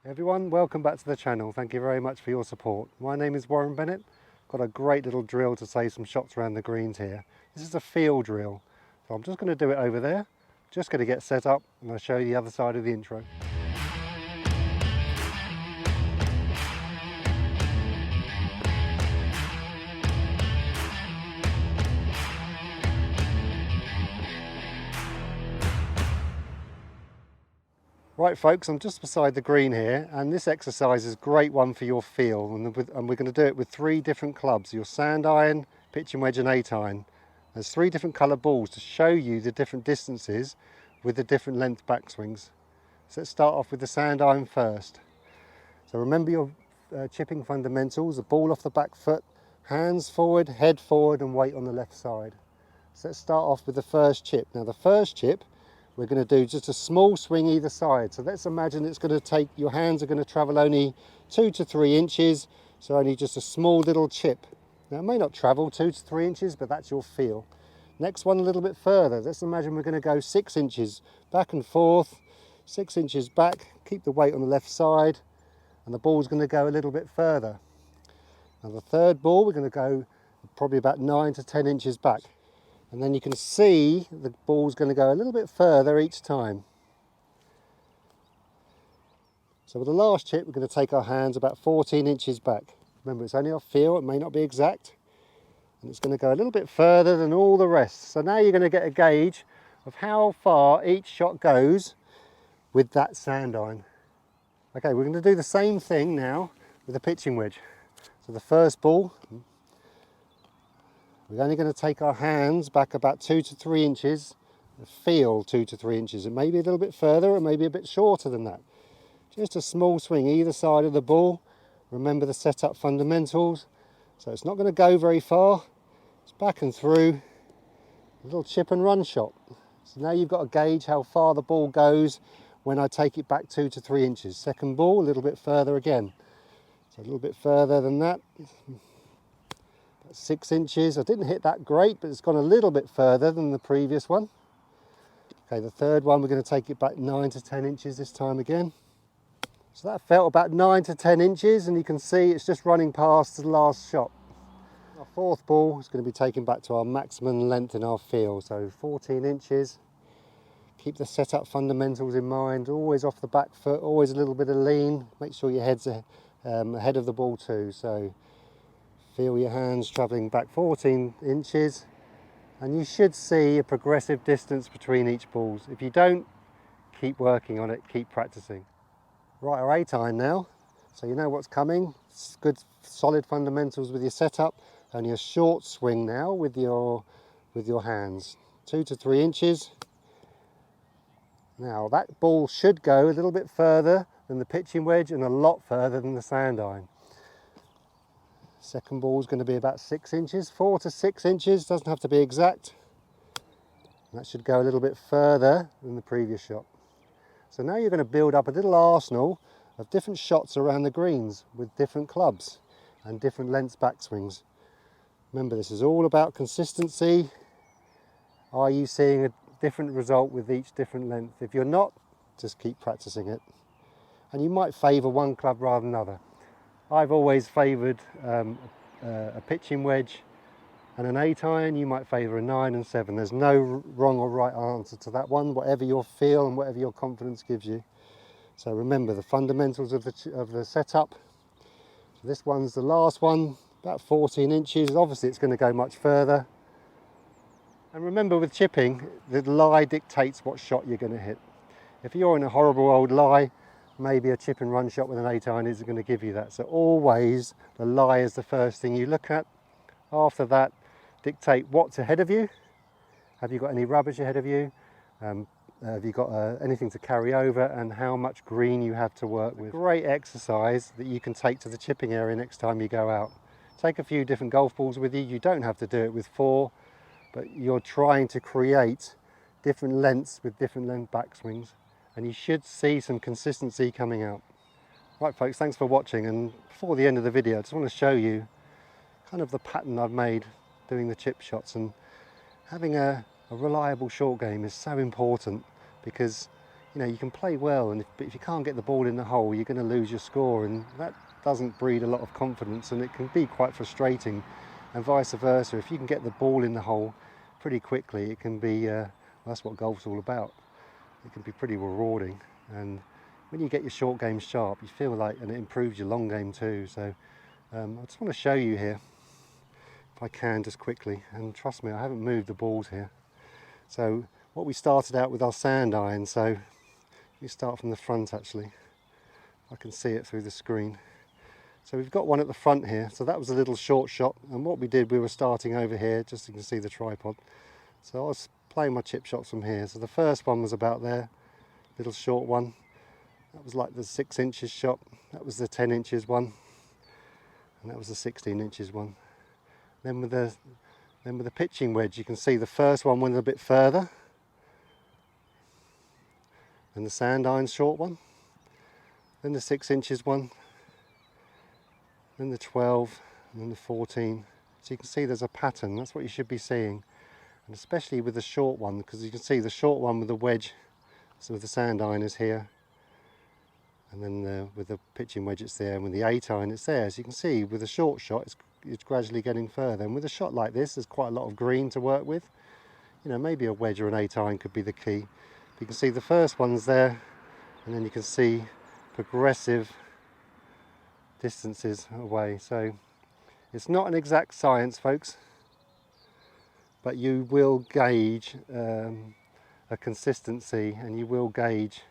Everyone, welcome back to the channel. Thank you very much for your support. My name is Warren Bennett. Got a great little drill to save some shots around the greens here. This is a field drill, so I'm just going to do it over there. Just going to get set up and I'll show you the other side of the intro. Right folks, I'm just beside the green here, and this exercise is a great one for your feel, and we're going to do it with 3 different clubs, your sand iron, pitching wedge and 8 iron. There's 3 different colour balls to show you the different distances with the different length backswings. So let's start off with the sand iron first. So remember your chipping fundamentals, the ball off the back foot, hands forward, head forward and weight on the left side. So let's start off with the first chip. Now the first chip, we're going to do just a small swing either side. So let's imagine it's going to take, your hands are going to travel only 2 to 3 inches, so only just a small little chip. Now it may not travel 2 to 3 inches, but that's your feel. Next one a little bit further. Let's imagine we're going to go 6 inches back and forth, 6 inches back, keep the weight on the left side, and the ball's going to go a little bit further. Now the third ball, we're going to go probably about 9 to 10 inches back. And then you can see the ball's going to go a little bit further each time. So with the last chip, we're going to take our hands about 14 inches back. Remember, it's only our feel, it may not be exact. And it's going to go a little bit further than all the rest. So now you're going to get a gauge of how far each shot goes with that sand iron. Okay, we're going to do the same thing now with the pitching wedge. So the first ball, we're only going to take our hands back about 2 to 3 inches, feel 2 to 3 inches. It may be a little bit further, it may be a bit shorter than that. Just a small swing either side of the ball. Remember the setup fundamentals. So it's not going to go very far. It's back and through, a little chip and run shot. So now you've got to gauge how far the ball goes when I take it back 2 to 3 inches. Second ball, a little bit further again. So a little bit further than that. 6 inches. I didn't hit that great, but it's gone a little bit further than the previous one. Okay, the third one, we're going to take it back 9 to 10 inches this time again. So that felt about 9 to 10 inches, and you can see it's just running past the last shot. Our fourth ball is going to be taken back to our maximum length in our field, so 14 inches. Keep the setup fundamentals in mind, always off the back foot, always a little bit of lean. Make sure your head's ahead of the ball too. So feel your hands travelling back 14 inches, and you should see a progressive distance between each balls. If you don't, keep working on it, keep practicing. Right, our 8 iron now, so you know what's coming. It's good solid fundamentals with your setup. Only a short swing now with your hands, 2 to 3 inches. Now that ball should go a little bit further than the pitching wedge and a lot further than the sand iron. Second ball is going to be about 6 inches, 4 to 6 inches, doesn't have to be exact. That should go a little bit further than the previous shot. So now you're going to build up a little arsenal of different shots around the greens with different clubs and different lengths backswings. Remember, this is all about consistency. Are you seeing a different result with each different length? If you're not, just keep practicing it. And you might favour one club rather than another. I've always favoured a pitching wedge and an 8 iron. You might favour a 9 and 7. There's no wrong or right answer to that one, whatever your feel and whatever your confidence gives you. So remember the fundamentals of the setup. So this one's the last one, about 14 inches. Obviously it's going to go much further. And remember with chipping, the lie dictates what shot you're going to hit. If you're in a horrible old lie, maybe a chip and run shot with an 8 iron isn't going to give you that. So always the lie is the first thing you look at. After that, dictate what's ahead of you. Have you got any rubbish ahead of you? Have you got anything to carry over, and how much green you have to work with. Great exercise that you can take to the chipping area next time you go out. Take a few different golf balls with you. You don't have to do it with 4, but you're trying to create different lengths with different length backswings, and you should see some consistency coming out. Right folks, thanks for watching, and before the end of the video I just want to show you kind of the pattern I've made doing the chip shots. And having a reliable short game is so important, because you know, you can play well, but if you can't get the ball in the hole, you're going to lose your score, and that doesn't breed a lot of confidence, and it can be quite frustrating. And vice versa, if you can get the ball in the hole pretty quickly, it can be, well, that's what golf's all about. It can be pretty rewarding, and when you get your short game sharp, you feel like, and it improves your long game too. So I just want to show you here, if I can, just quickly, and trust me, I haven't moved the balls here. So what we started out with our sand iron, so we start from the front actually. I can see it through the screen. So we've got one at the front here, so that was a little short shot, and what we did, we were starting over here, just so you can see the tripod. So I was playing my chip shots from here. So the first one was about there, little short one. That was like the 6 inches shot. That was the 10 inches one, and that was the 16 inches one. Then with the pitching wedge, you can see the first one went a bit further, and the sand iron short one. Then the 6 inches one. Then the 12, and then the 14. So you can see there's a pattern. That's what you should be seeing, and especially with the short one, because you can see the short one with the wedge, so with the sand iron is here, and then with the pitching wedge it's there, and with the 8 iron it's there. So you can see with a short shot it's gradually getting further, and with a shot like this there's quite a lot of green to work with. You know, maybe a wedge or an 8 iron could be the key. But you can see the first one's there, and then you can see progressive distances away. So it's not an exact science, folks, but you will gauge a consistency, and you will gauge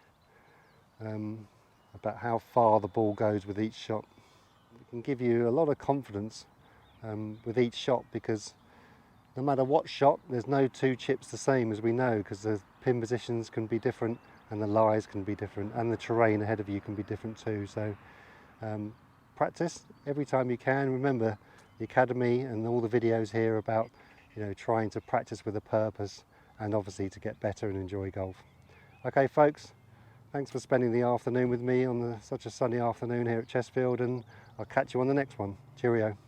about how far the ball goes with each shot. It can give you a lot of confidence with each shot, because no matter what shot, there's no two chips the same, as we know, because the pin positions can be different, and the lies can be different, and the terrain ahead of you can be different too. So practice every time you can. Remember, the academy and all the videos here about, you know, trying to practice with a purpose, and obviously to get better and enjoy golf. Okay folks, thanks for spending the afternoon with me on such a sunny afternoon here at Chesfield, and I'll catch you on the next one. Cheerio.